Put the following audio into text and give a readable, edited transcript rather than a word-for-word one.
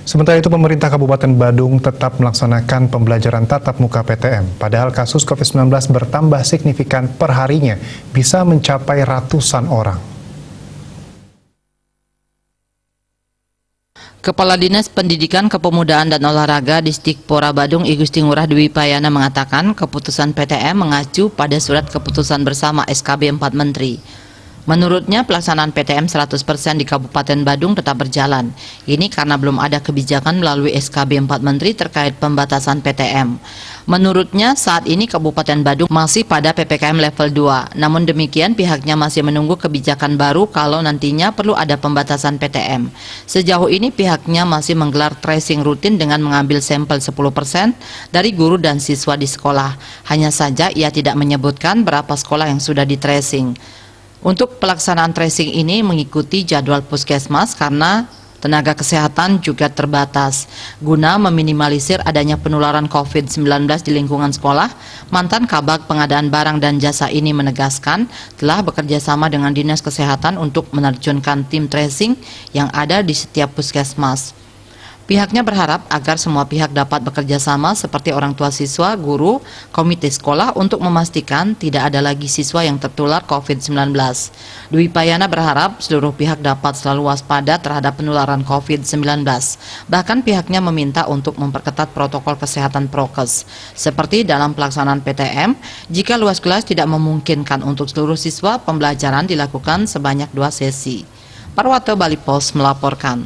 Sementara itu, pemerintah Kabupaten Badung tetap melaksanakan pembelajaran tatap muka PTM. Padahal kasus COVID-19 bertambah signifikan per harinya, bisa mencapai ratusan orang. Kepala Dinas Pendidikan, Kepemudaan dan Olahraga Disdikpora Badung I Gusti Ngurah Dwi Payana mengatakan keputusan PTM mengacu pada surat keputusan bersama SKB 4 Menteri. Menurutnya pelaksanaan PTM 100% di Kabupaten Badung tetap berjalan. Ini karena belum ada kebijakan melalui SKB 4 Menteri terkait pembatasan PTM. Menurutnya saat ini Kabupaten Badung masih pada PPKM level 2. Namun demikian pihaknya masih menunggu kebijakan baru kalau nantinya perlu ada pembatasan PTM. Sejauh ini pihaknya masih menggelar tracing rutin dengan mengambil sampel 10% dari guru dan siswa di sekolah. Hanya saja ia tidak menyebutkan berapa sekolah yang sudah di tracing. Untuk pelaksanaan tracing ini mengikuti jadwal puskesmas karena tenaga kesehatan juga terbatas. Guna meminimalisir adanya penularan COVID-19 di lingkungan sekolah, mantan Kabag Pengadaan Barang dan Jasa ini menegaskan telah bekerja sama dengan Dinas Kesehatan untuk menerjunkan tim tracing yang ada di setiap puskesmas. Pihaknya berharap agar semua pihak dapat bekerja sama seperti orang tua siswa, guru, komite sekolah untuk memastikan tidak ada lagi siswa yang tertular COVID-19. Dwi Payana berharap seluruh pihak dapat selalu waspada terhadap penularan COVID-19. Bahkan pihaknya meminta untuk memperketat protokol kesehatan prokes. Seperti dalam pelaksanaan PTM, jika luas kelas tidak memungkinkan untuk seluruh siswa, pembelajaran dilakukan sebanyak 2 sesi. Parwato Bali Pos melaporkan.